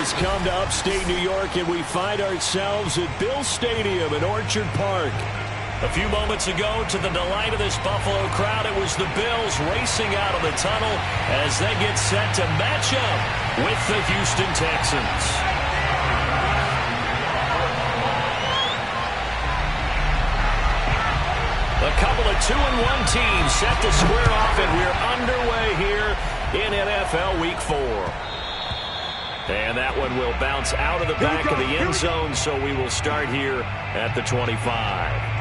has come to upstate New York, and we find ourselves at Bill Stadium in Orchard Park. A few moments ago, to the delight of this Buffalo crowd, it was the Bills racing out of the tunnel as they get set to match up with the Houston Texans. A couple of 2-1 teams set to square off, and we're underway here in NFL Week 4. And that one will bounce out of the back of the end zone, so we will start here at the 25.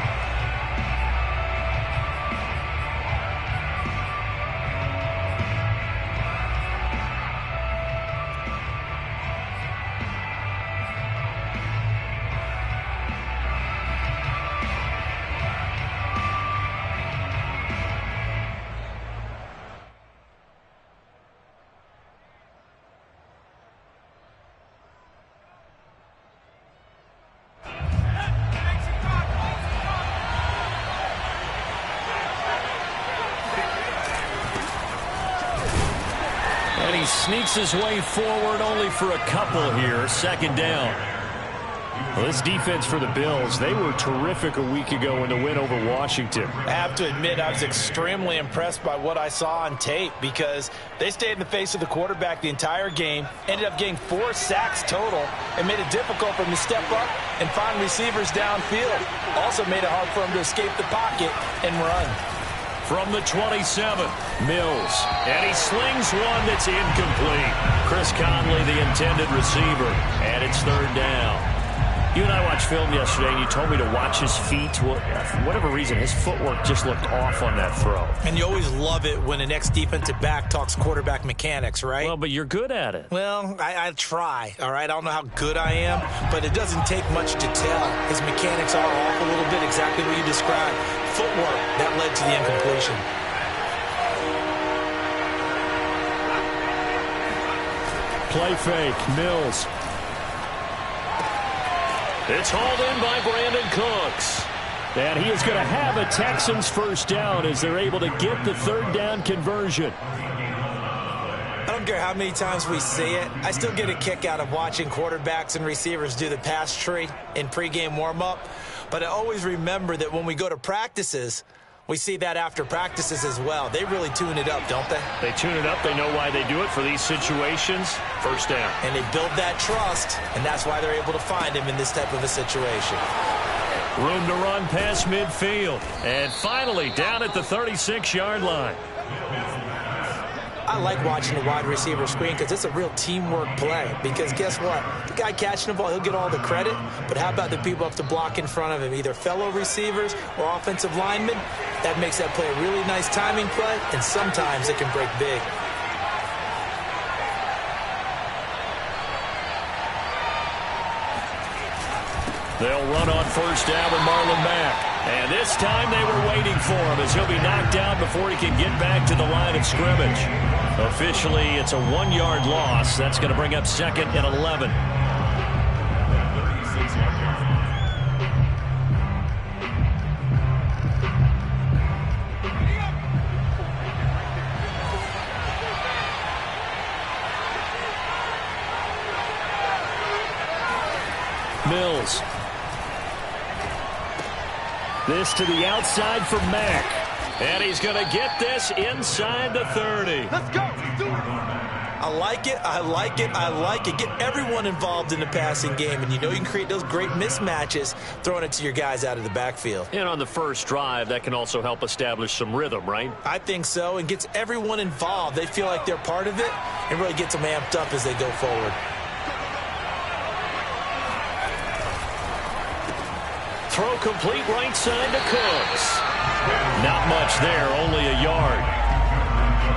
Sneaks his way forward only for a couple here. Second down. Well, this defense for the Bills, they were terrific a week ago in the win over Washington. I have to admit, I was extremely impressed by what I saw on tape because they stayed in the face of the quarterback the entire game, ended up getting 4 sacks total, and made it difficult for him to step up and find receivers downfield. Also made it hard for him to escape the pocket and run. From the 27, Mills, and he slings one that's incomplete. Chris Conley, the intended receiver, and it's third down. You and I watched film yesterday, and you told me to watch his feet. Well, for whatever reason, his footwork just looked off on that throw. And you always love it when an ex-defensive back talks quarterback mechanics, right? Well, but you're good at it. Well, I try, all right? I don't know how good I am, but it doesn't take much to tell. His mechanics are off a little bit, exactly what you described. Footwork, that led to the incompletion. Play fake, Mills. It's hauled in by Brandon Cooks. And he is going to have a Texans first down as they're able to get the third down conversion. I don't care how many times we see it. I still get a kick out of watching quarterbacks and receivers do the pass tree in pregame warm-up. But I always remember that when we go to practices, we see that after practices as well. They really tune it up, don't they? They tune it up. They know why they do it for these situations. First down. And they build that trust, and that's why they're able to find him in this type of a situation. Room to run past midfield. And finally, down at the 36-yard line. I like watching the wide receiver screen because it's a real teamwork play. Because guess what? The guy catching the ball, he'll get all the credit. But how about the people up to block in front of him, either fellow receivers or offensive linemen? That makes that play a really nice timing play, and sometimes it can break big. They'll run on first down with Marlon Mack. And this time they were waiting for him as he'll be knocked down before he can get back to the line of scrimmage. Officially, it's a 1-yard loss. That's going to bring up second and 11. Mills. This to the outside for Mack. And he's going to get this inside the 30. Let's go. Let's do it. I like it. I like it. I like it. Get everyone involved in the passing game. And you know you can create those great mismatches throwing it to your guys out of the backfield. And on the first drive, that can also help establish some rhythm, right? I think so. And gets everyone involved. They feel like they're part of it and really gets them amped up as they go forward. Throw complete right side to Cooks. Not much there, only a yard.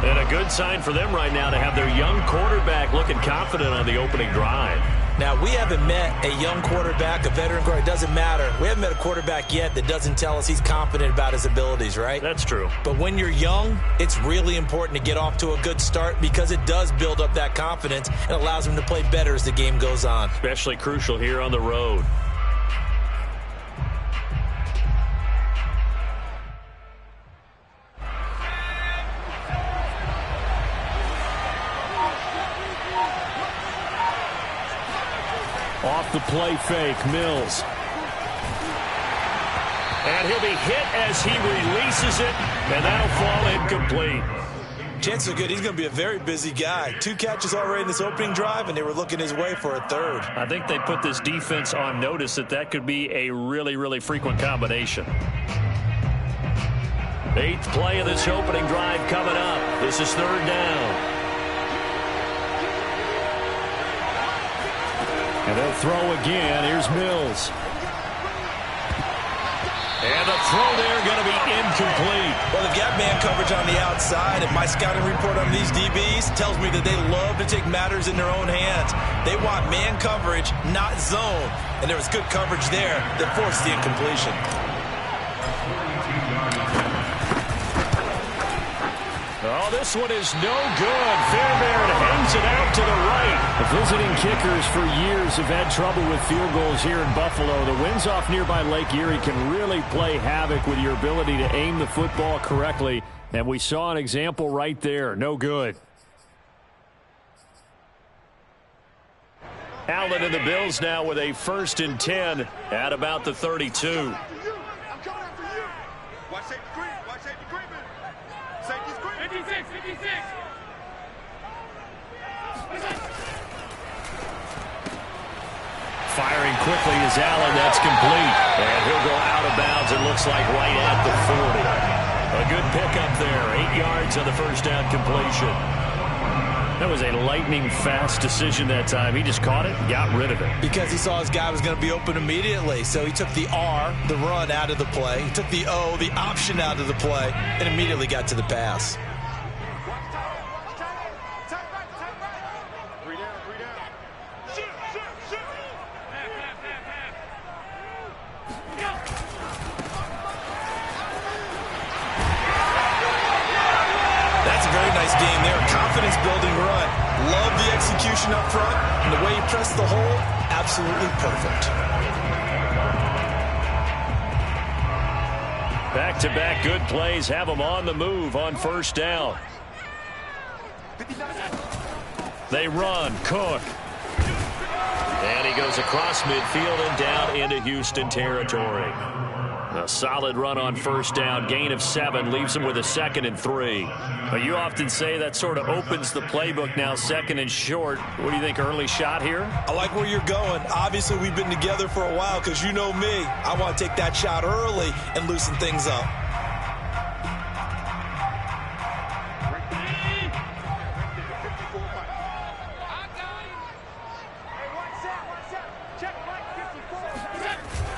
And a good sign for them right now to have their young quarterback looking confident on the opening drive. Now, we haven't met a young quarterback, a veteran quarterback. It doesn't matter. We haven't met a quarterback yet that doesn't tell us he's confident about his abilities, right? That's true. But when you're young, it's really important to get off to a good start because it does build up that confidence and allows him to play better as the game goes on. Especially crucial here on the road. off the play fake. Mills. And he'll be hit as he releases it, and that'll fall incomplete. Chances are good. He's going to be a very busy guy. 2 catches already in this opening drive, and they were looking his way for a 3rd. I think they put this defense on notice that could be a really, really frequent combination. 8th play of this opening drive coming up. This is 3rd down. And they'll throw again. Here's Mills. And the throw there going to be incomplete. Well, the gap man coverage on the outside, and my scouting report on these DBs tells me that they love to take matters in their own hands. They want man coverage, not zone. And there was good coverage there that forced the incompletion. Oh, this one is no good. Fairbairn hangs it out to the right. The visiting kickers for years have had trouble with field goals here in Buffalo. The winds off nearby Lake Erie can really play havoc with your ability to aim the football correctly. And we saw an example right there. No good. Allen and the Bills now with a 1st and 10 at about the 32. Firing quickly is Allen. That's complete. And he'll go out of bounds. It looks like right at the 40. A good pickup there. 8 yards on the 1st down completion. That was a lightning-fast decision that time. He just caught it and got rid of it. Because he saw his guy was going to be open immediately. So he took the R, the run, out of the play. He took the O, the option, out of the play, and immediately got to the pass. Game there, confidence-building run. Love the execution up front, and the way he pressed the hole, absolutely perfect. Back-to-back good plays have them on the move on 1st down. They run. Cook. And he goes across midfield and down into Houston territory. A solid run on 1st down. Gain of 7 leaves him with a 2nd and 3. But you often say that sort of opens the playbook now, 2nd and short. What do you think, early shot here? I like where you're going. Obviously, we've been together for a while because you know me. I want to take that shot early and loosen things up.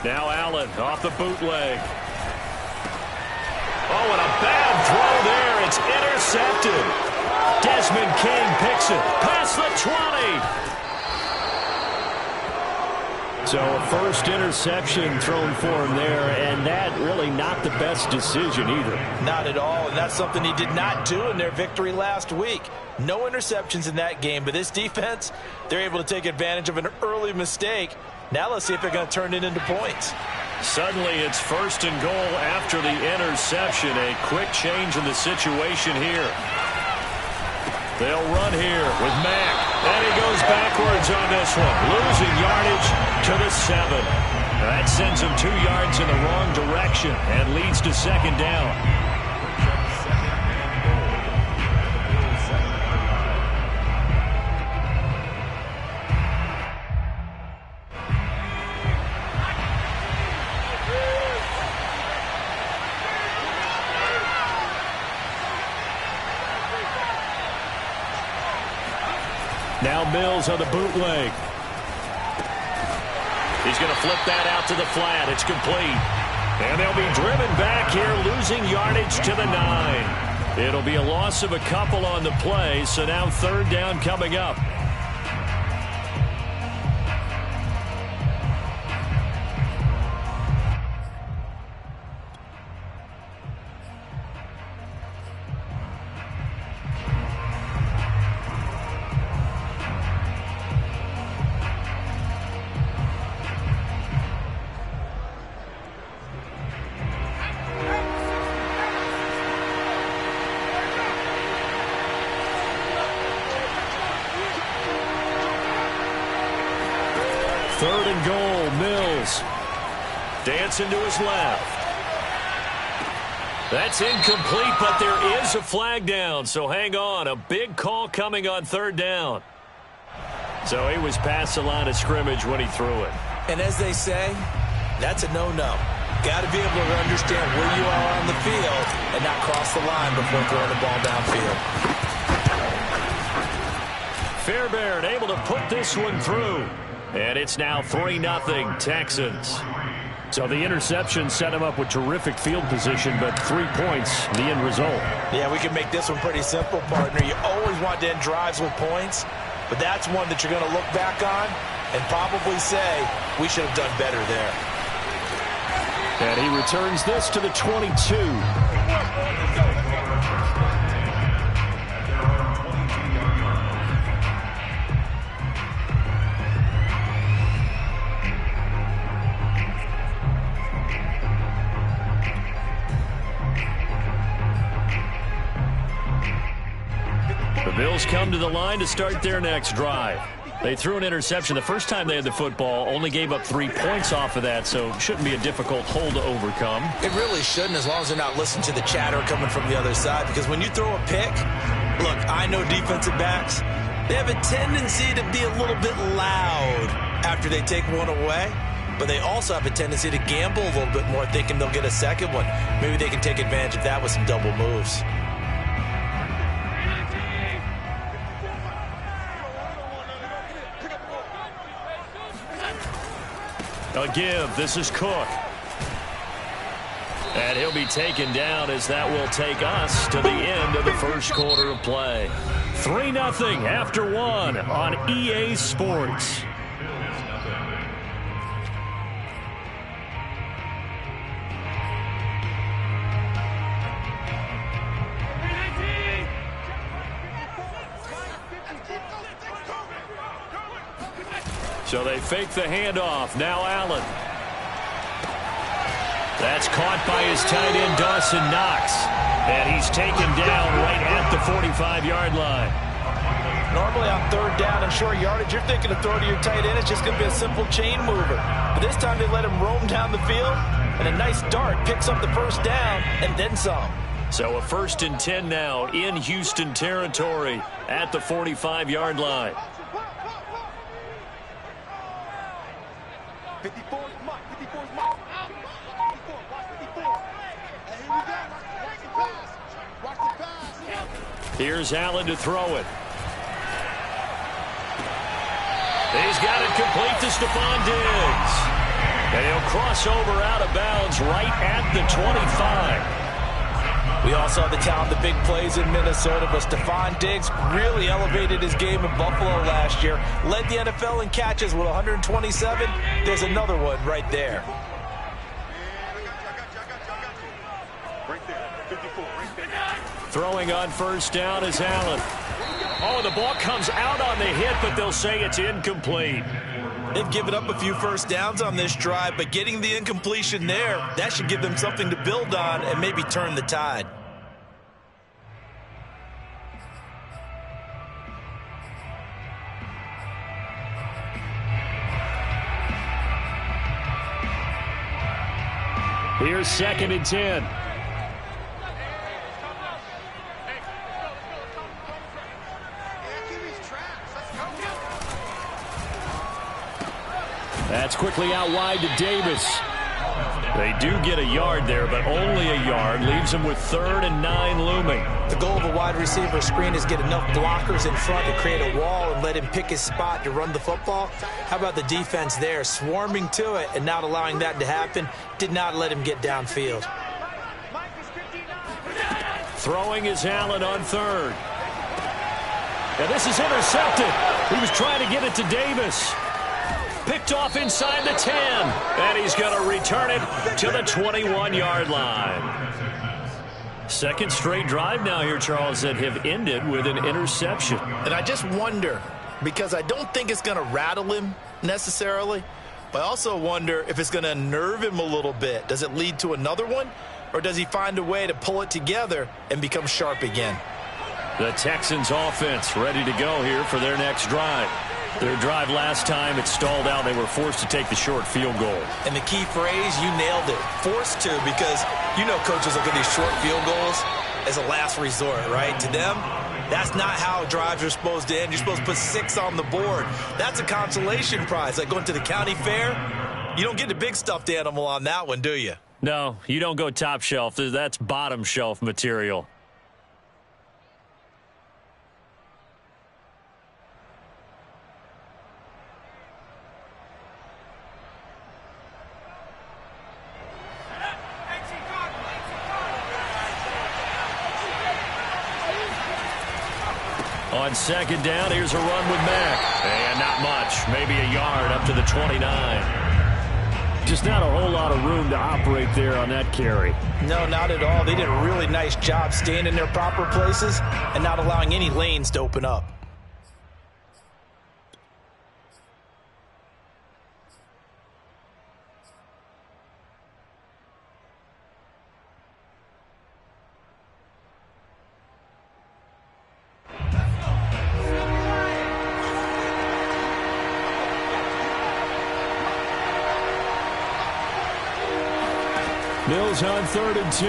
Now Allen off the bootleg. Oh, and a bad throw there. It's intercepted. Desmond King picks it past the 20. So a 1st interception thrown for him there, and that really not the best decision either. Not at all, and that's something he did not do in their victory last week. No interceptions in that game, but this defense, they're able to take advantage of an early mistake. Now let's see if they're going to turn it into points. Suddenly it's 1st and goal after the interception. A quick change in the situation here. They'll run here with Mack. And he goes backwards on this one. Losing yardage to the 7. That sends him 2 yards in the wrong direction and leads to 2nd down. Now Mills on the bootleg. He's going to flip that out to the flat. It's complete. And they'll be driven back here, losing yardage to the 9. It'll be a loss of a couple on the play, so now 3rd down coming up. Mills. Dancing to his left. That's incomplete, but there is a flag down, so hang on. A big call coming on third down. So he was past the line of scrimmage when he threw it. And as they say, that's a no-no. Got to be able to understand where you are on the field and not cross the line before throwing the ball downfield. Fairbairn able to put this one through. And it's now 3-0 Texans. So the interception set him up with terrific field position, but 3 points, the end result. Yeah, we can make this one pretty simple, partner. You always want to end drives with points, but that's one that you're going to look back on and probably say, we should have done better there. And he returns this to the 22. The Bills come to the line to start their next drive. They threw an interception the first time they had the football, only gave up 3 points off of that, so shouldn't be a difficult hole to overcome. It really shouldn't, as long as they're not listening to the chatter coming from the other side, because when you throw a pick, look, I know defensive backs, they have a tendency to be a little bit loud after they take one away, but they also have a tendency to gamble a little bit more, thinking they'll get a second one. Maybe they can take advantage of that with some double moves. A give. This is Cook. And he'll be taken down as that will take us to the end of the first quarter of play. 3-0 after 1 on EA Sports. So they fake the handoff. Now Allen. That's caught by his tight end, Dawson Knox. And he's taken down right at the 45-yard line. Normally on third down and short yardage, you're thinking to throw to your tight end. It's just going to be a simple chain mover. But this time they let him roam down the field, and a nice dart picks up the first down and then some. So a 1st and 10 now in Houston territory at the 45-yard line. 54 is Mike. 54 is Mike. 54. Watch 54. And here we go. Watch the pass. Watch the pass. Here's Allen to throw it. He's got it complete to Stephon Diggs. And he'll cross over out of bounds right at the 25. We all saw the talent, the big plays in Minnesota, but Stephon Diggs really elevated his game in Buffalo last year. Led the NFL in catches with 127. There's another one right there. Right there. 54. Right there. Throwing on first down is Allen. Oh, the ball comes out on the hit, but they'll say it's incomplete. They've given up a few first downs on this drive, but getting the incompletion there, that should give them something to build on and maybe turn the tide. Here's 2nd and 10. That's quickly out wide to Davis. They do get a yard there, but only a yard. Leaves them with 3rd and 9 looming. The goal of a wide receiver screen is get enough blockers in front to create a wall and let him pick his spot to run the football. How about the defense there, swarming to it and not allowing that to happen? Did not let him get downfield. Throwing is Allen on 3rd. And this is intercepted. He was trying to get it to Davis. Picked off inside the 10. And he's going to return it to the 21-yard line. 2nd straight drive now here, Charles, that have ended with an interception. And I just wonder, because I don't think it's going to rattle him necessarily, but I also wonder if it's going to unnerve him a little bit. Does it lead to another one? Or does he find a way to pull it together and become sharp again? The Texans offense ready to go here for their next drive. Their drive last time, it stalled out. They were forced to take the short field goal. And the key phrase, you nailed it, forced to, because you know coaches look at these short field goals as a last resort, right? To them, that's not how drives are supposed to end. You're supposed to put 6 on the board. That's a consolation prize. Like going to the county fair, you don't get the big stuffed animal on that one, do you? No, you don't go top shelf. That's bottom shelf material. On second down, here's a run with Mack. And not much, maybe a yard up to the 29. Just not a whole lot of room to operate there on that carry. No, not at all. They did a really nice job staying in their proper places and not allowing any lanes to open up. Mills on 3rd and 2.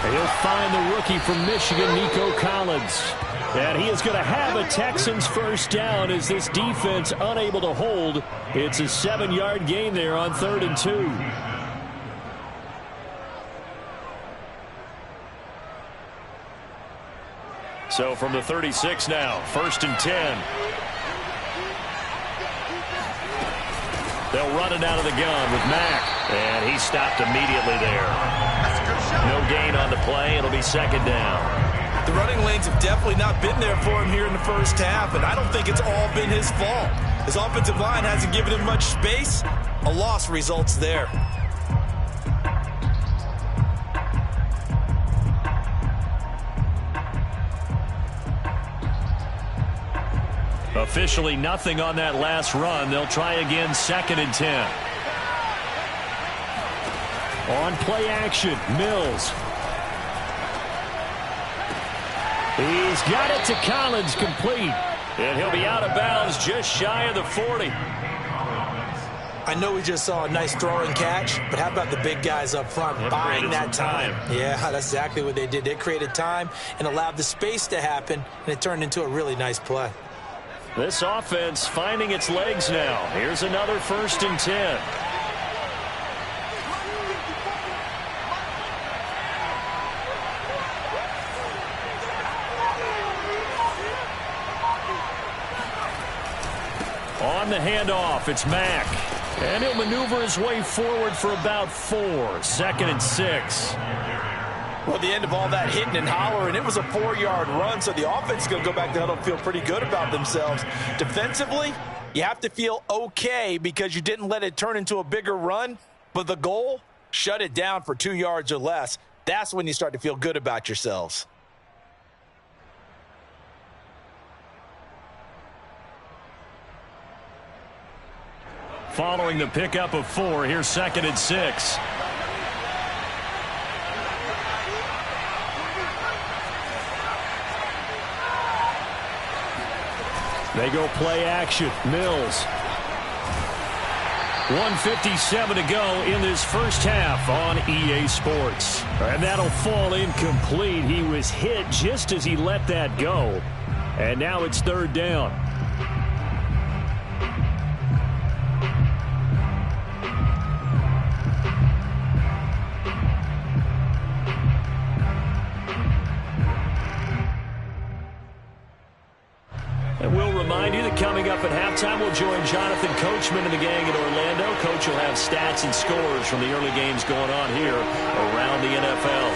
And he'll find the rookie from Michigan, Nico Collins. And he is going to have a Texans first down as this defense unable to hold. It's a 7-yard gain there on 3rd and 2. So from the 36 now, 1st and 10. They'll run it out of the gun with Mack. And he stopped immediately there. No gain on the play. It'll be 2nd down. The running lanes have definitely not been there for him here in the first half, and I don't think it's all been his fault. His offensive line hasn't given him much space. A loss results there. Officially nothing on that last run. They'll try again, 2nd and 10. On play action, Mills. He's got it to Collins, complete. And he'll be out of bounds just shy of the 40. I know we just saw a nice throw and catch, but how about the big guys up front buying that time? Yeah, that's exactly what they did. They created time and allowed the space to happen, and it turned into a really nice play. This offense finding its legs now. Here's another 1st and 10. On the handoff, it's Mack. And he'll maneuver his way forward for about 4. 2nd and 6. Well, at the end of all that hitting and hollering, it was a 4-yard run, so the offense is going to go back to huddle and feel pretty good about themselves. Defensively, you have to feel okay because you didn't let it turn into a bigger run, but the goal, shut it down for 2 yards or less. That's when you start to feel good about yourselves. Following the pickup of 4, here's 2nd and 6. They go play action. Mills. 1:57 to go in this first half on EA Sports. And that'll fall incomplete. He was hit just as he let that go. And now it's 3rd down. And we'll remind you that coming up at halftime, we'll join Jonathan Coachman and the gang in Orlando. Coach will have stats and scores from the early games going on here around the NFL.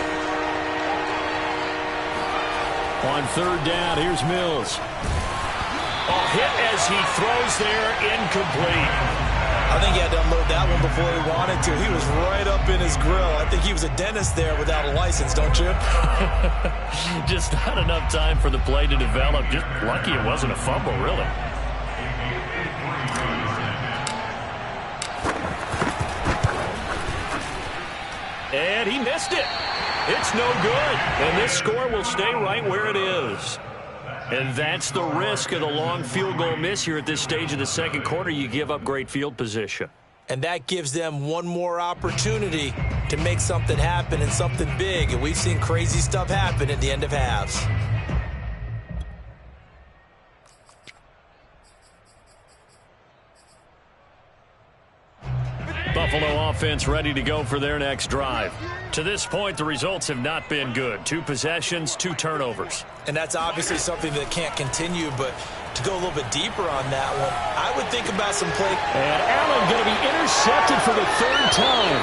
On 3rd down, here's Mills. A hit as he throws there, incomplete. I think he had to unload that one before he wanted to. He was right up in his grill. I think he was a dentist there without a license, don't you? Just not enough time for the play to develop. Just lucky it wasn't a fumble, really. And he missed it. It's no good. And this score will stay right where it is. And that's the risk of the long field goal miss here at this stage of the second quarter. You give up great field position. And that gives them one more opportunity to make something happen and something big. And we've seen crazy stuff happen at the end of halves. Buffalo offense ready to go for their next drive. To this point, the results have not been good. 2 possessions, 2 turnovers. And that's obviously something that can't continue, but to go a little bit deeper on that one, I would think about some play. And Allen going to be intercepted for the 3rd time.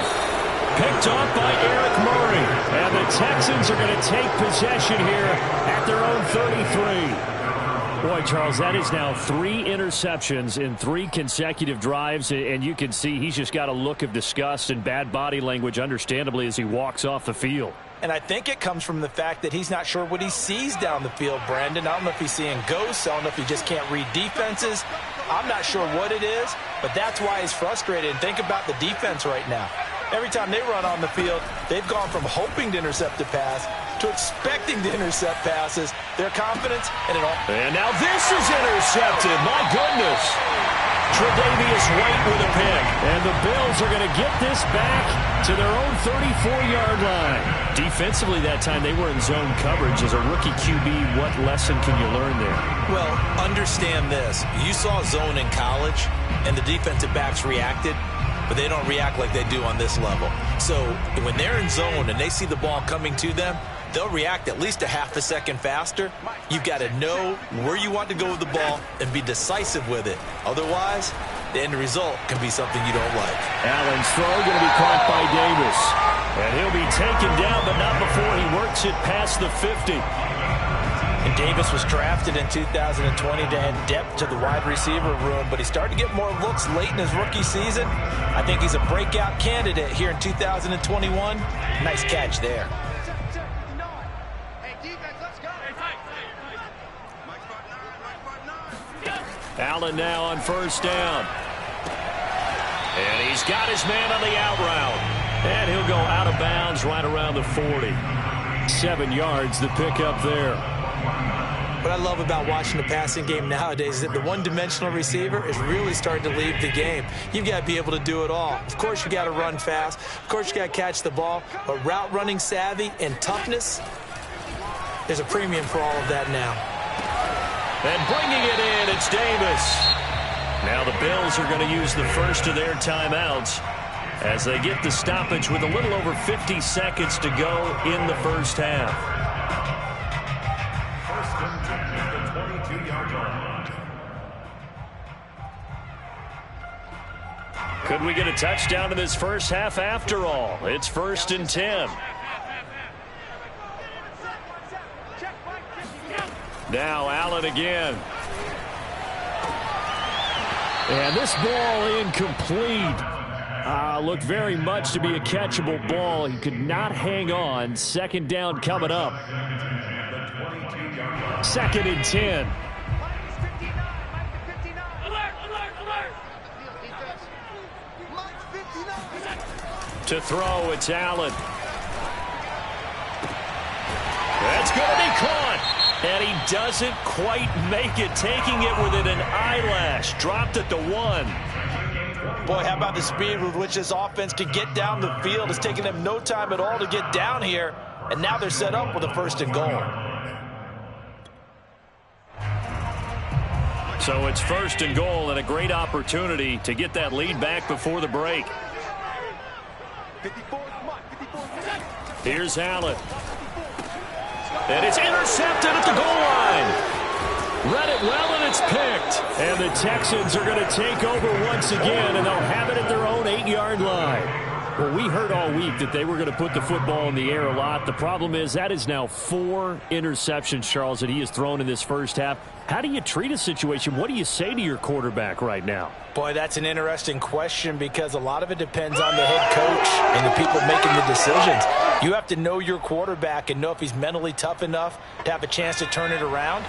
Picked off by Eric Murray. And the Texans are going to take possession here at their own 33. Boy, Charles, that is now 3 interceptions in 3 consecutive drives, and you can see he's just got a look of disgust and bad body language, understandably, as he walks off the field. And I think it comes from the fact that he's not sure what he sees down the field, Brandon. I don't know if he's seeing ghosts. I don't know if he just can't read defenses. I'm not sure what it is, but that's why he's frustrated. And think about the defense right now. Every time they run on the field, they've gone from hoping to intercept a pass to expecting to intercept passes. Their confidence and it all. And now this is intercepted. My goodness. Tre'Davious White with a pick. And the Bills are going to get this back to their own 34-yard line. Defensively that time, they were in zone coverage. As a rookie QB, what lesson can you learn there? Well, understand this. You saw zone in college, and the defensive backs reacted, but they don't react like they do on this level. So when they're in zone and they see the ball coming to them, they'll react at least a half a second faster. You've got to know where you want to go with the ball and be decisive with it. Otherwise, the end result can be something you don't like. Allen's throw going to be caught by Davis. And he'll be taken down, but not before he works it past the 50. And Davis was drafted in 2020 to add depth to the wide receiver room, but he started to get more looks late in his rookie season. I think he's a breakout candidate here in 2021. Nice catch there. Allen now on 1st down. And he's got his man on the out route. And he'll go out of bounds right around the 40. 7 yards, the pickup there. What I love about watching the passing game nowadays is that the one-dimensional receiver is really starting to leave the game. You've got to be able to do it all. Of course, you got to run fast. Of course, you got to catch the ball. But route running savvy and toughness, there's a premium for all of that now. And bringing it in, it's Davis. Now the Bills are going to use the first of their timeouts as they get the stoppage with a little over 50 seconds to go in the first half. First and 10 at the 22-yard line. Could we get a touchdown in this first half after all? It's 1st and 10. Now Allen again. And this ball incomplete. Looked very much to be a catchable ball. He could not hang on. 2nd down coming up. 2nd and 10. To throw, it's Allen. That's going to be caught. And he doesn't quite make it, taking it within an eyelash. Dropped at the 1. Boy, how about the speed with which this offense can get down the field? It's taken them no time at all to get down here. And now they're set up with a 1st and goal. So it's 1st and goal and a great opportunity to get that lead back before the break. Here's Allen. And it's intercepted at the goal line. Read it well, and it's picked. And the Texans are going to take over once again, and they'll have it at their own 8-yard line. Well, we heard all week that they were going to put the football in the air a lot. The problem is that is now 4 interceptions, Charles, that he has thrown in this first half. How do you treat a situation? What do you say to your quarterback right now? Boy, that's an interesting question because a lot of it depends on the head coach and the people making the decisions. You have to know your quarterback and know if he's mentally tough enough to have a chance to turn it around.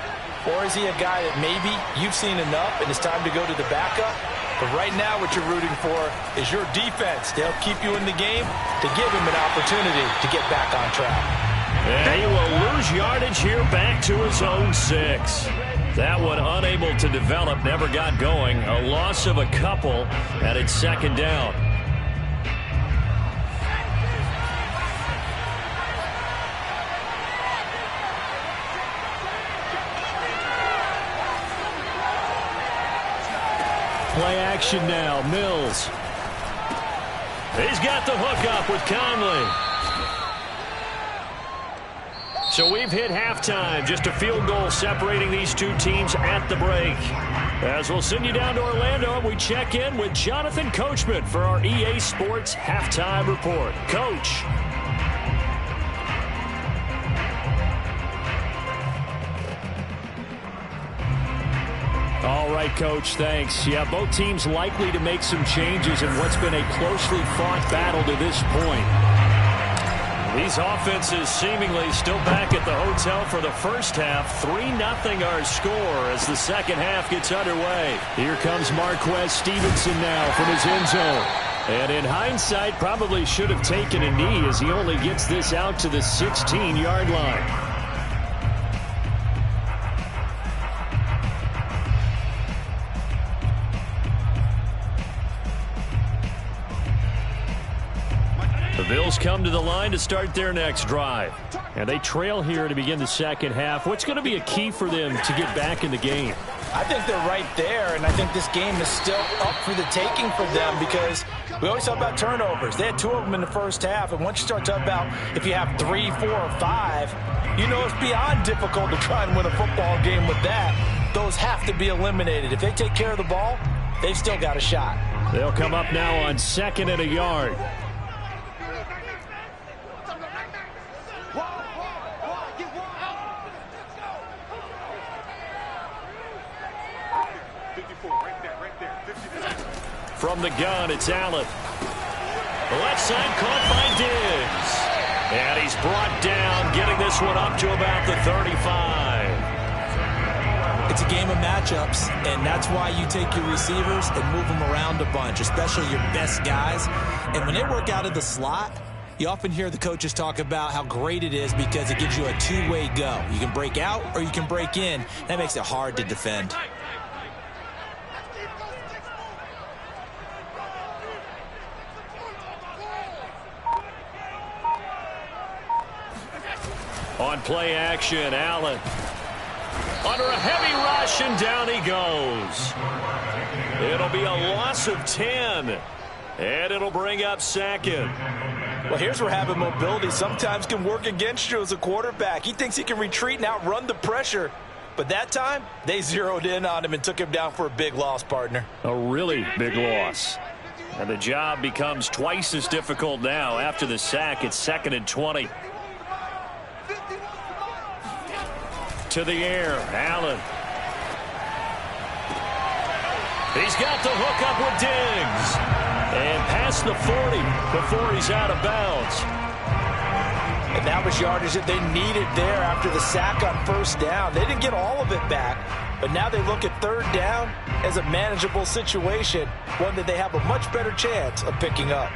Or is he a guy that maybe you've seen enough and it's time to go to the backup? But right now what you're rooting for is your defense to help keep you in the game, to give him an opportunity to get back on track. And he will lose lose yardage here back to his own 6. That one unable to develop, never got going. A loss of a couple, and it's second down. Play action now, Mills. He's got the hook up with Conley. So we've hit halftime. Just a field goal separating these two teams at the break. As we'll send you down to Orlando, we check in with Jonathan Coachman for our EA Sports Halftime Report. Coach. All right, Coach, thanks. Yeah, both teams likely to make some changes in what's been a closely fought battle to this point. These offenses seemingly still back at the hotel for the first half. 3-0 our score as the second half gets underway. Here comes Marquez Stevenson now from his end zone. And in hindsight, probably should have taken a knee as he only gets this out to the 16-yard line. The Bills come to the line to start their next drive. And they trail here to begin the second half. What's going to be a key for them to get back in the game? I think they're right there, and I think this game is still up for the taking for them because we always talk about turnovers. They had 2 of them in the first half, and once you start talking about if you have 3, 4, or 5, you know it's beyond difficult to try and win a football game with that. Those have to be eliminated. If they take care of the ball, they've still got a shot. They'll come up now on 2nd and a yard. From the gun, it's Allen. The left side caught by Diggs. And he's brought down, getting this one up to about the 35. It's a game of matchups, and that's why you take your receivers and move them around a bunch, especially your best guys. And when they work out of the slot, you often hear the coaches talk about how great it is because it gives you a two-way go. You can break out or you can break in. That makes it hard to defend. On play action, Allen. Under a heavy rush, and down he goes. It'll be a loss of 10. And it'll bring up 2nd. Well, here's where having mobility sometimes can work against you as a quarterback. He thinks he can retreat and outrun the pressure. But that time, they zeroed in on him and took him down for a big loss, partner. A really big loss. And the job becomes twice as difficult now after the sack. It's 2nd and 20. To the air, Allen. He's got the hook up with Diggs. And past the 40 before he's out of bounds. And that was yardage that they needed there after the sack on first down. They didn't get all of it back, but now they look at third down as a manageable situation, one that they have a much better chance of picking up.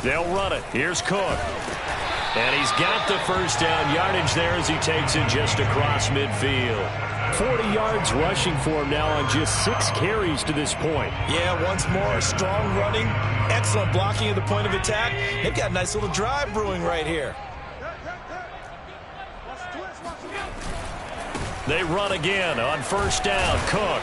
They'll run it. Here's Cook. And he's got the first down yardage there as he takes it just across midfield. 40 yards rushing for him now on just 6 carries to this point. Yeah, once more, strong running, excellent blocking at the point of attack. They've got a nice little drive brewing right here. They run again on first down. Cook.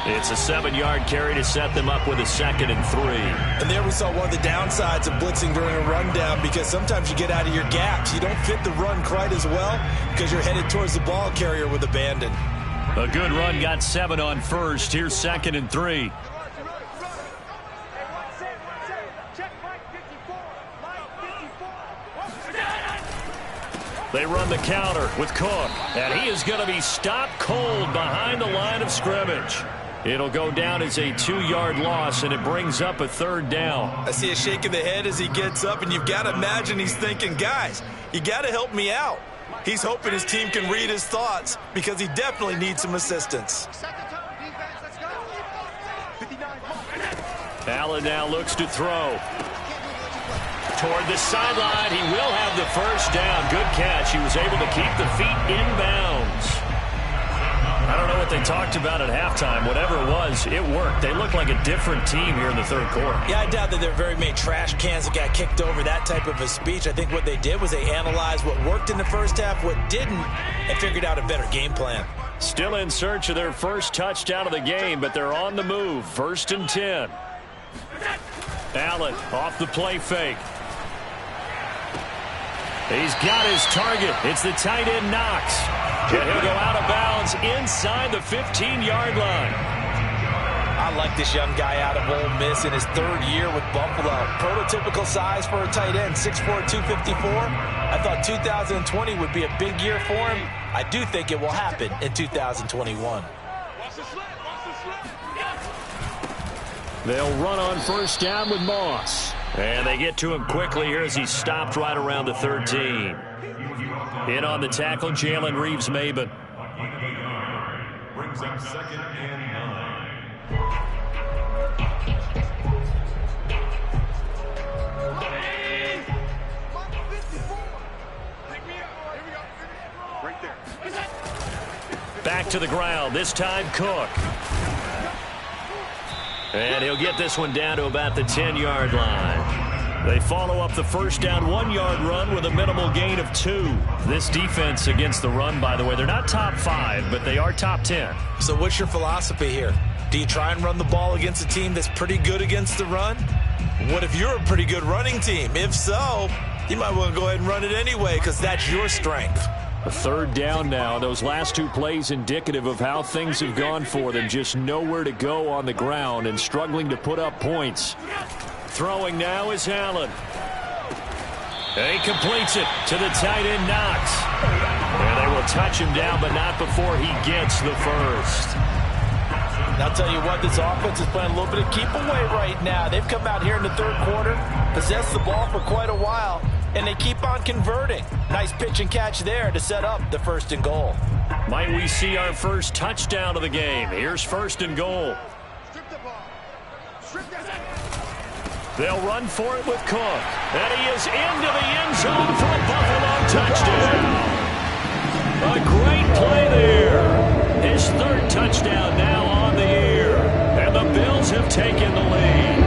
It's a 7-yard carry to set them up with a 2nd and 3. And there we saw one of the downsides of blitzing during a rundown because sometimes you get out of your gaps. You don't fit the run quite as well because you're headed towards the ball carrier with abandon. A good run got 7 on first. Here's 2nd and 3. They run the counter with Cook. And he is going to be stopped cold behind the line of scrimmage. It'll go down as a 2-yard loss, and it brings up a third down. I see a shake of the head as he gets up, and you've got to imagine he's thinking, guys, you got to help me out. He's hoping his team can read his thoughts because he definitely needs some assistance. Allen now looks to throw. Toward the sideline, he will have the first down. Good catch. He was able to keep the feet in bounds. I don't know what they talked about at halftime. Whatever it was, it worked. They look like a different team here in the third quarter. Yeah, I doubt that there are very many trash cans that got kicked over, that type of a speech. I think what they did was they analyzed what worked in the first half, what didn't, and figured out a better game plan. Still in search of their first touchdown of the game, but they're on the move. 1st and 10. Allen off the play fake. He's got his target. It's the tight end Knox. And he'll go out of bounds inside the 15-yard line. I like this young guy out of Ole Miss in his 3rd year with Buffalo. Prototypical size for a tight end, 6'4", 254. I thought 2020 would be a big year for him. I do think it will happen in 2021. They'll run on 1st down with Moss. And they get to him quickly here as he's stopped right around the 13. In on the tackle, Jalen Reeves-Maybin. Brings up 2nd and 9. Right there. Back to the ground, this time Cook. And he'll get this one down to about the 10-yard line. They follow up the 1st down 1-yard run with a minimal gain of 2. This defense against the run, by the way, they're not top 5, but they are top 10. So what's your philosophy here? Do you try and run the ball against a team that's pretty good against the run? What if you're a pretty good running team? If so, you might want to go ahead and run it anyway because that's your strength. A 3rd down now. Those last 2 plays indicative of how things have gone for them. Just nowhere to go on the ground and struggling to put up points. Throwing now is Allen. And he completes it to the tight end Knox. And they will touch him down, but not before he gets the first. And I'll tell you what, this offense is playing a little bit of keep away right now. They've come out here in the 3rd quarter, possessed the ball for quite a while, and they keep on converting. Nice pitch and catch there to set up the 1st and goal. Might we see our first touchdown of the game? Here's 1st and goal. Strip the ball. Strip that. They'll run for it with Cook. And he is into the end zone for a Buffalo touchdown. A great play there. His 3rd touchdown now on the year. And the Bills have taken the lead.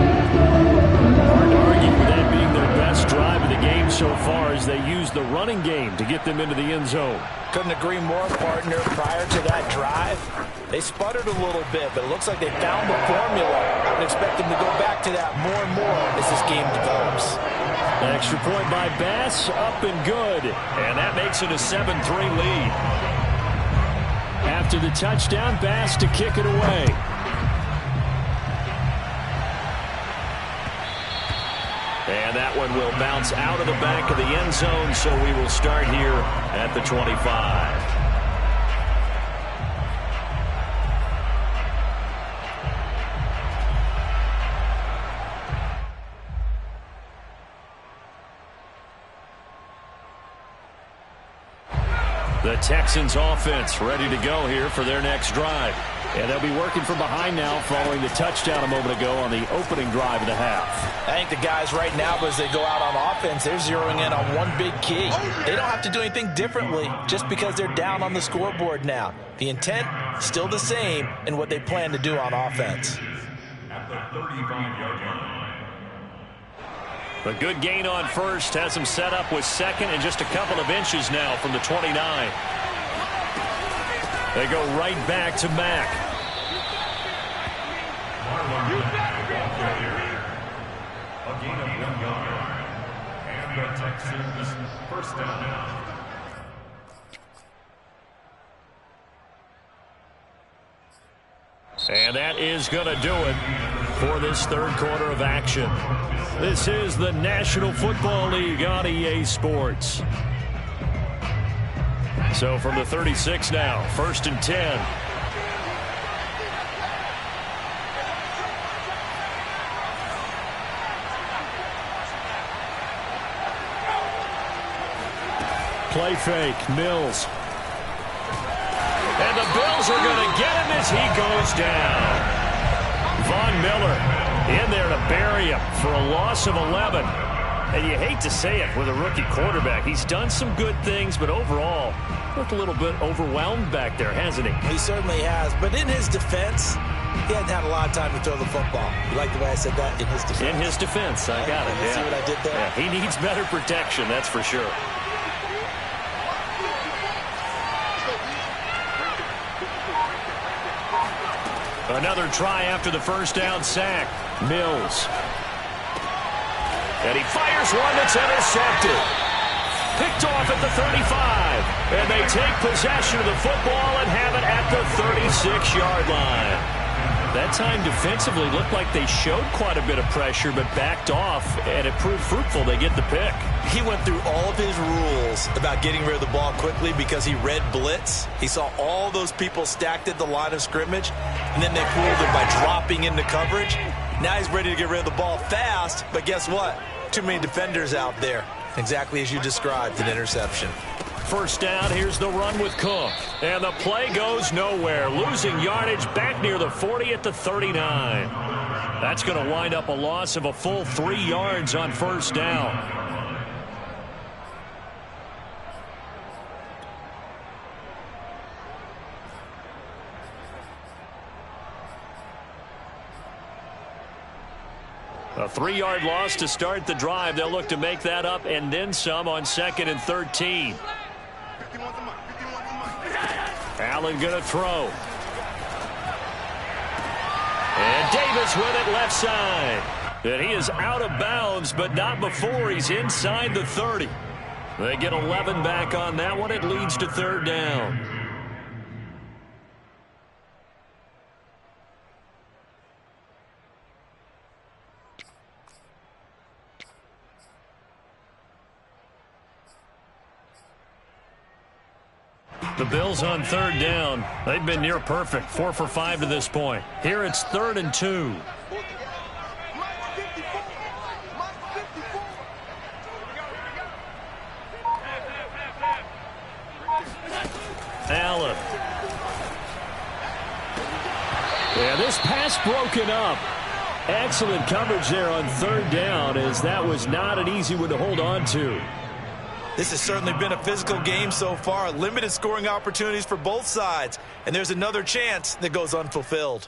Hard to argue with that being their best drive of the game so far as they use the running game to get them into the end zone. Couldn't agree more, partner. Prior to that drive, they sputtered a little bit, but it looks like they found the formula. I would expect them to go back to that more and more as this game develops. An extra point by Bass, up and good. And that makes it a 7-3 lead. After the touchdown, Bass to kick it away. And that one will bounce out of the back of the end zone, so we will start here at the 25. The Texans offense ready to go here for their next drive. And they'll be working from behind now following the touchdown a moment ago on the opening drive of the half. I think the guys right now, as they go out on offense, they're zeroing in on one big key. They don't have to do anything differently just because they're down on the scoreboard now. The intent, still the same in what they plan to do on offense. At the 35-yard line. A good gain on 1st has him set up with 2nd and just a couple of inches now from the 29. They go right back to Mack. A gain of 1 yard. And the Texans 1st down. And that is going to do it for this 3rd quarter of action. This is the National Football League on EA Sports. So from the 36 now, 1st and 10. Play fake. Mills. And the Bills are going to get him as he goes down. Von Miller in there to bury him for a loss of 11. And you hate to say it with a rookie quarterback. He's done some good things, but overall, looked a little bit overwhelmed back there, hasn't he? He certainly has. But in his defense, he hadn't had a lot of time to throw the football. You like the way I said that? In his defense. In his defense. I got it. You see what I did there? Yeah, he needs better protection, that's for sure. Another try after the first down sack. Mills. And he fires one that's intercepted. Picked off at the 35. And they take possession of the football and have it at the 36-yard line. That time defensively looked like they showed quite a bit of pressure but backed off, and it proved fruitful. They get the pick. He went through all of his rules about getting rid of the ball quickly because he read blitz. He saw all those people stacked at the line of scrimmage, and then they fooled him by dropping into coverage. Now he's ready to get rid of the ball fast, but guess what? Too many defenders out there. Exactly as you described, an interception. First down, here's the run with Cook. And the play goes nowhere. Losing yardage back near the 40 at the 39. That's going to wind up a loss of a full 3 yards on first down. A 3-yard loss to start the drive. They'll look to make that up and then some on 2nd and 13. Allen going to throw. And Davis with it left side. And he is out of bounds, but not before he's inside the 30. They get 11 back on that one. It leads to 3rd down. The Bills on 3rd down. They've been near perfect, 4 for 5 to this point. Here it's 3rd and 2. Allen. Yeah, this pass broken up. Excellent coverage there on 3rd down, as that was not an easy one to hold on to. This has certainly been a physical game so far. Limited scoring opportunities for both sides. And there's another chance that goes unfulfilled.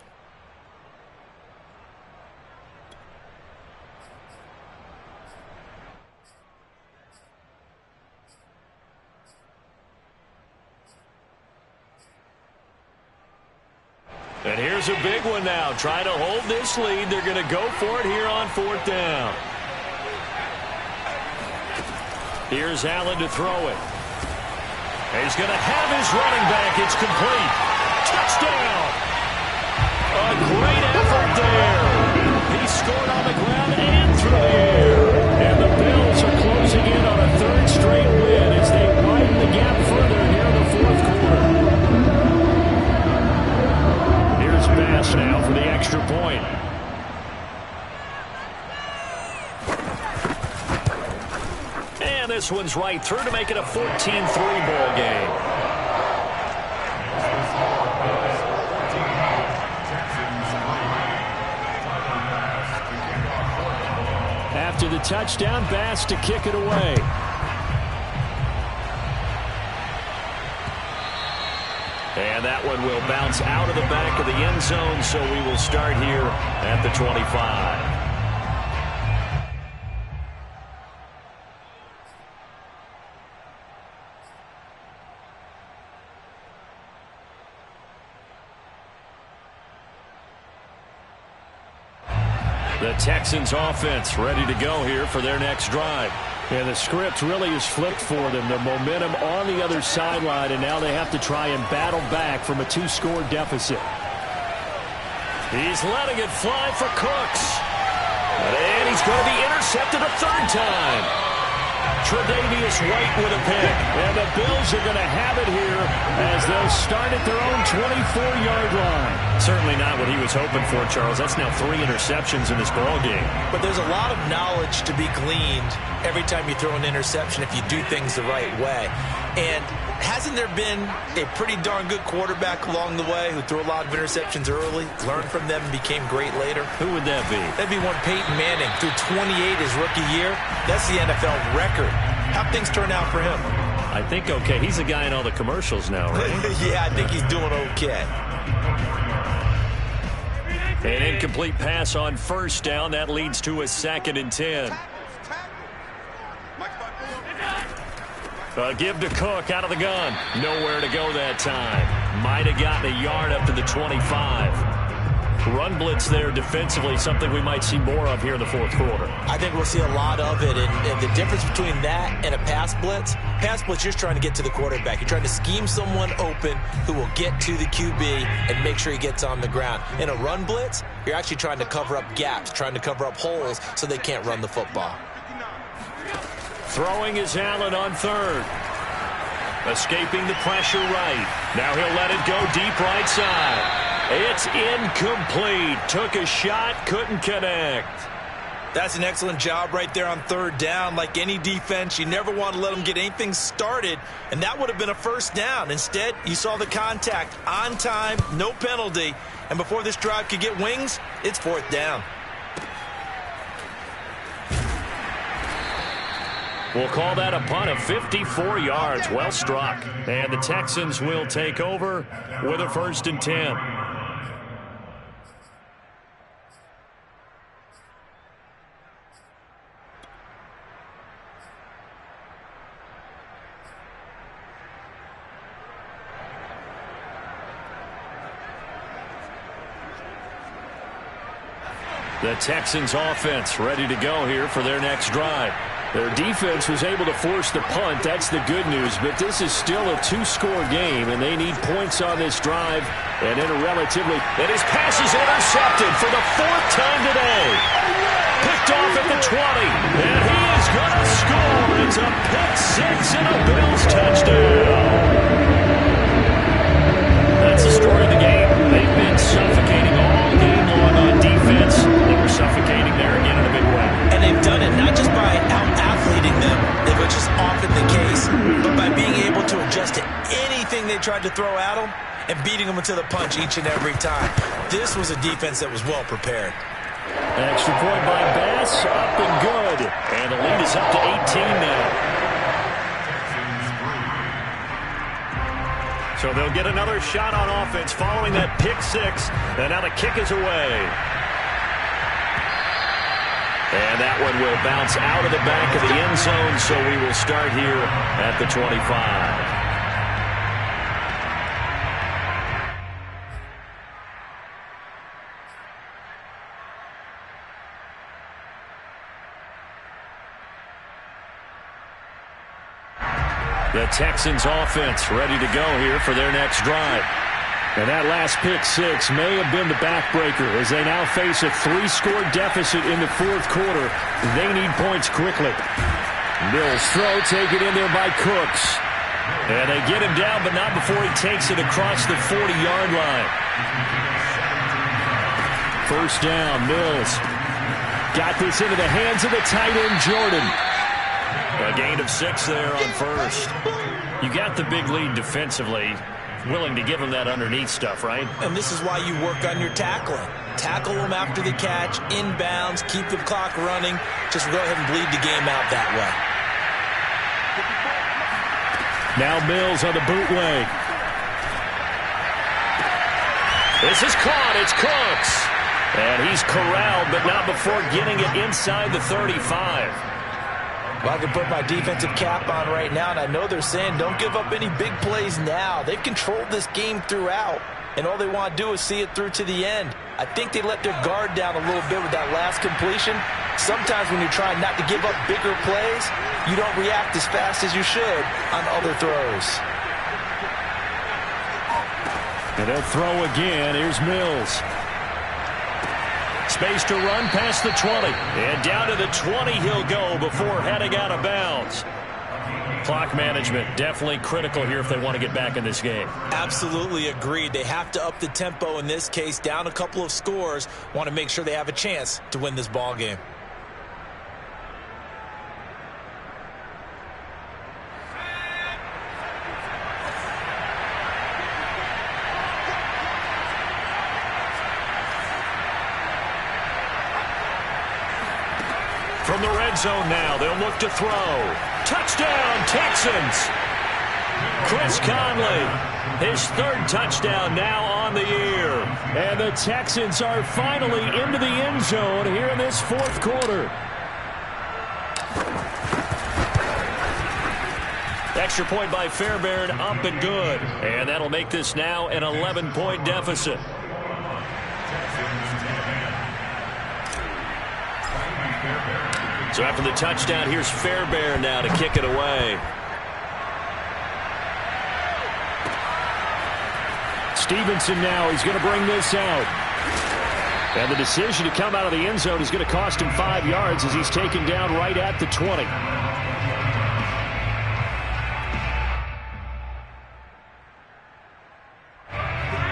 And here's a big one now. Trying to hold this lead. They're going to go for it here on 4th down. Here's Allen to throw it. And he's going to have his running back. It's complete. Touchdown. A great effort there. He scored on the ground and through the air. And the Bills are closing in on a 3rd straight win as they widen the gap further here in the 4th quarter. Here's Bass now for the extra point. This one's right through to make it a 14-3 ball game. After the touchdown, Bass to kick it away. And that one will bounce out of the back of the end zone, so we will start here at the 25. The Texans offense ready to go here for their next drive. And the script really is flipped for them. The momentum on the other sideline, and now they have to try and battle back from a 2-score deficit. He's letting it fly for Cooks. And he's going to be intercepted a 3rd time. Tre'Davious White with a pick. And the Bills are going to have it here as they'll start at their own 24-yard line. Certainly not what he was hoping for, Charles. That's now 3 interceptions in this ball game. But there's a lot of knowledge to be gleaned every time you throw an interception if you do things the right way. And hasn't there been a pretty darn good quarterback along the way who threw a lot of interceptions early, learned from them, and became great later? Who would that be? That'd be one Peyton Manning. Threw 28 his rookie year. That's the NFL record. How'd things turn out for him? I think okay. He's a guy in all the commercials now, right? Yeah, I think he's doing okay. An incomplete pass on first down. That leads to a 2nd and 10. Give to Cook out of the gun. Nowhere to go that time. Might have gotten a yard up to the 25. Run blitz there defensively, something we might see more of here in the fourth quarter. I think we'll see a lot of it, and the difference between that and a pass blitz, you're just trying to get to the quarterback. You're trying to scheme someone open who will get to the QB and make sure he gets on the ground. In a run blitz, you're actually trying to cover up gaps, trying to cover up holes so they can't run the football. Throwing is Allen on 3rd. Escaping the pressure right. Now he'll let it go deep right side. It's incomplete. Took a shot, couldn't connect. That's an excellent job right there on 3rd down. Like any defense, you never want to let them get anything started, and that would have been a first down. Instead, you saw the contact on time, no penalty, and before this drive could get wings, it's 4th down. We'll call that a punt of 54 yards. Well struck. And the Texans will take over with a 1st and 10. The Texans offense ready to go here for their next drive. Their defense was able to force the punt. That's the good news. But this is still a 2-score game, and they need points on this drive. And in a relatively... And his pass is intercepted for the 4th time today. Picked off at the 20. And he is going to score. It's a pick-6 and a Bills touchdown. That's the story of the game. They've been suffocating all game long on defense. They were suffocating there again in a big way. And they've done it not just by out-athleting them, which is often the case, but by being able to adjust to anything they tried to throw at them and beating them into the punch each and every time. This was a defense that was well prepared. Extra point by Bass, up and good. And the lead is up to 18 now. So they'll get another shot on offense following that pick-6. And now the kick is away. And that one will bounce out of the back of the end zone, so we will start here at the 25. The Texans offense ready to go here for their next drive. And that last pick-6 may have been the backbreaker as they now face a 3-score deficit in the fourth quarter. They need points quickly. Mills throw taken in there by Cooks. And they get him down, but not before he takes it across the 40-yard line. First down, Mills. Got this into the hands of the tight end, Jordan. A gain of 6 there on first. You got the big lead defensively. Willing to give him that underneath stuff, right? And this is why you work on your tackling. Tackle them after the catch, inbounds, keep the clock running. Just go ahead and bleed the game out that way. Now Mills on the bootleg. This is caught. It's Cooks. And he's corralled, but not before getting it inside the 35. Well, I can put my defensive cap on right now, and I know they're saying don't give up any big plays now. They've controlled this game throughout, and all they want to do is see it through to the end. I think they let their guard down a little bit with that last completion. Sometimes when you're trying not to give up bigger plays, you don't react as fast as you should on other throws. And they'll throw again. Here's Mills. Space to run past the 20. And down to the 20 he'll go before heading out of bounds. Clock management definitely critical here if they want to get back in this game. Absolutely agreed. They have to up the tempo in this case, down a couple of scores. Want to make sure they have a chance to win this ball game. From the red zone now, they'll look to throw. Touchdown, Texans! Chris Conley, his third touchdown now on the year. And the Texans are finally into the end zone here in this fourth quarter. Extra point by Fairbairn, up and good. And that'll make this now an 11-point deficit. So after the touchdown, here's Fairbairn now to kick it away. Stevenson now, he's going to bring this out. And the decision to come out of the end zone is going to cost him 5 yards as he's taken down right at the 20.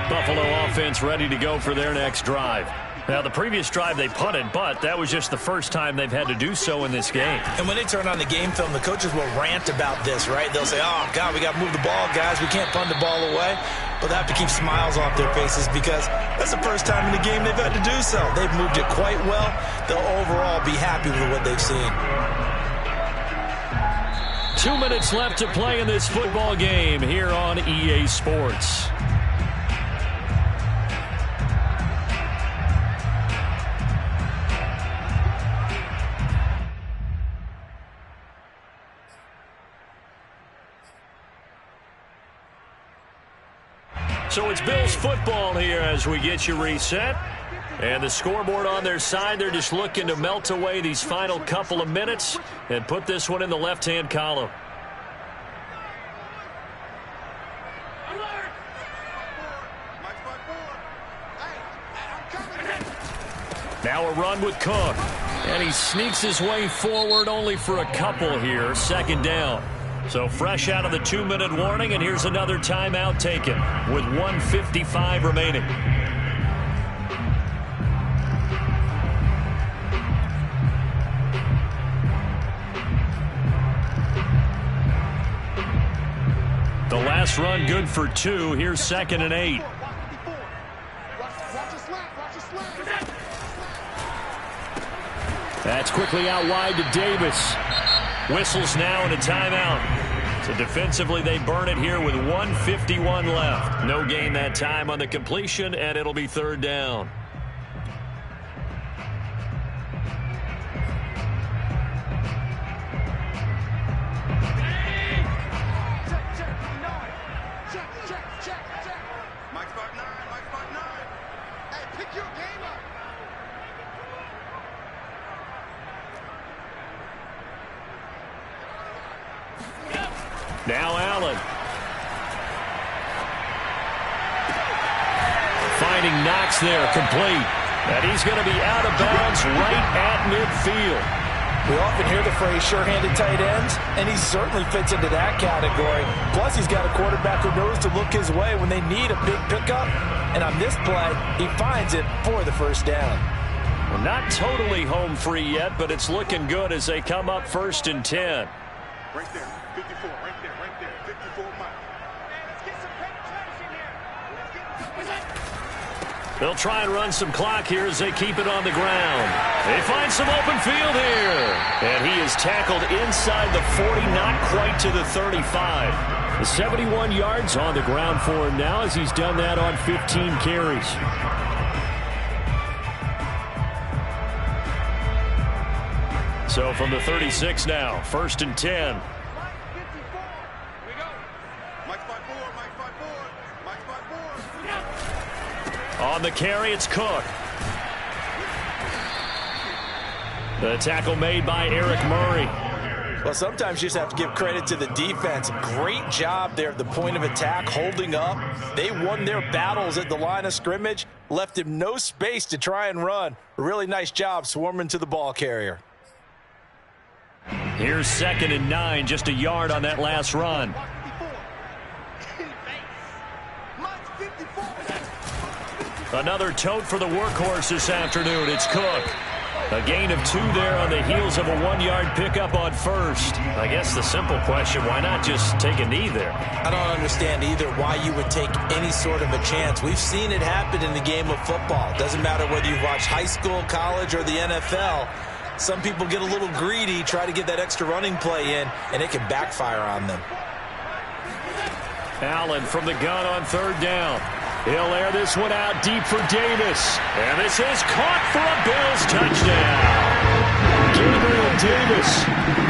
Buffalo offense ready to go for their next drive. Now, the previous drive they punted, but that was just the first time they've had to do so in this game. And when they turn on the game film, the coaches will rant about this, right? They'll say, oh, God, we got to move the ball, guys. We can't punt the ball away. But they have to keep smiles off their faces because that's the first time in the game they've had to do so. They've moved it quite well. They'll overall be happy with what they've seen. 2 minutes left to play in this football game here on EA Sports. So it's Bills football here as we get you reset. And the scoreboard on their side, they're just looking to melt away these final couple of minutes and put this one in the left-hand column. Now a run with Cook. And he sneaks his way forward only for a couple here. Second down. So fresh out of the 2-minute warning, and here's another timeout taken with 1:55 remaining. The last run good for 2. Here's 2nd and 8. That's quickly out wide to Davis. Whistles now and a timeout. So defensively, they burn it here with 1:51 left. No gain that time on the completion, and it'll be 3rd down. Now Allen. Finding Knox there, complete. And he's going to be out of bounds right at midfield. We often hear the phrase sure-handed tight ends, and he certainly fits into that category. Plus, he's got a quarterback who knows to look his way when they need a big pickup. And on this play, he finds it for the 1st down. Well, not totally home free yet, but it's looking good as they come up 1st and 10. Right there, 54, right there, 54 miles. Let's get some penetration here. They'll try and run some clock here as they keep it on the ground. They find some open field here. And he is tackled inside the 40, not quite to the 35. The 71 yards on the ground for him now as he's done that on 15 carries. So from the 36 now, 1st and 10. On the carry, it's Cook. The tackle made by Eric Murray. Well, sometimes you just have to give credit to the defense. Great job there at the point of attack, holding up. They won their battles at the line of scrimmage, left him no space to try and run. A really nice job swarming to the ball carrier. Here's 2nd and 9, just a yard on that last run. Another tote for the workhorse this afternoon. It's Cook. A gain of 2 there on the heels of a 1-yard pickup on first. I guess the simple question, why not just take a knee there? I don't understand either why you would take any sort of a chance. We've seen it happen in the game of football. Doesn't matter whether you've watched high school, college, or the NFL. Some people get a little greedy, try to get that extra running play in, and it can backfire on them. Allen from the gun on 3rd down. He'll air this one out deep for Davis. And this is caught for a Bills touchdown. Gabriel Davis,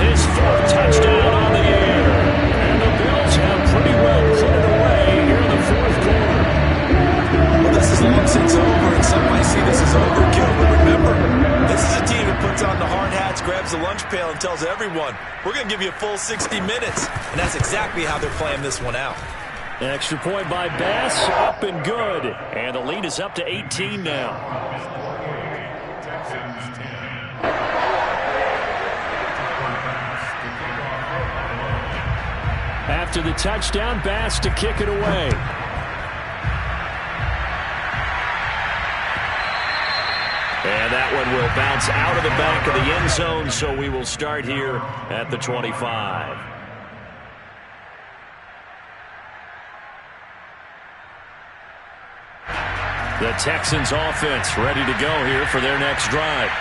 his 4th touchdown on the air. And the Bills have pretty well put it away here in the 4th quarter. Well, this is long since over, and some might see this as overkill. But remember, this is a team that puts on the hard hats, grabs the lunch pail, and tells everyone, we're going to give you a full 60 minutes. And that's exactly how they're playing this one out. Extra point by Bass, up and good. And the lead is up to 18 now. After the touchdown, Bass to kick it away. And that one will bounce out of the back of the end zone, so we will start here at the 25. The Texans offense ready to go here for their next drive.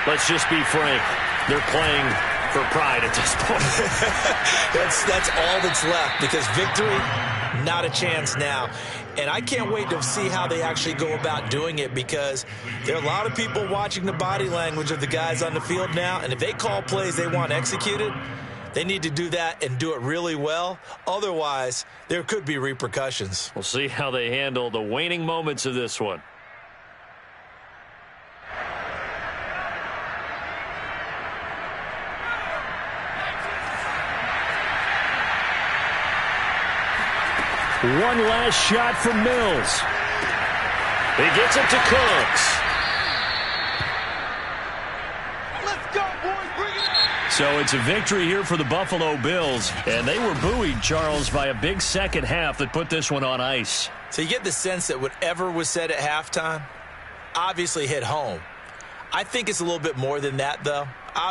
Let's just be frank. They're playing for pride at this point. That's all that's left, because victory, not a chance now. And I can't wait to see how they actually go about doing it, because there are a lot of people watching the body language of the guys on the field now, and if they call plays they want executed, they need to do that and do it really well. Otherwise, there could be repercussions. We'll see how they handle the waning moments of this one. One last shot from Mills. He gets it to Cooks. So it's a victory here for the Buffalo Bills, and they were buoyed, Charles, by a big second half that put this one on ice. So you get the sense that whatever was said at halftime obviously hit home. I think it's a little bit more than that, though.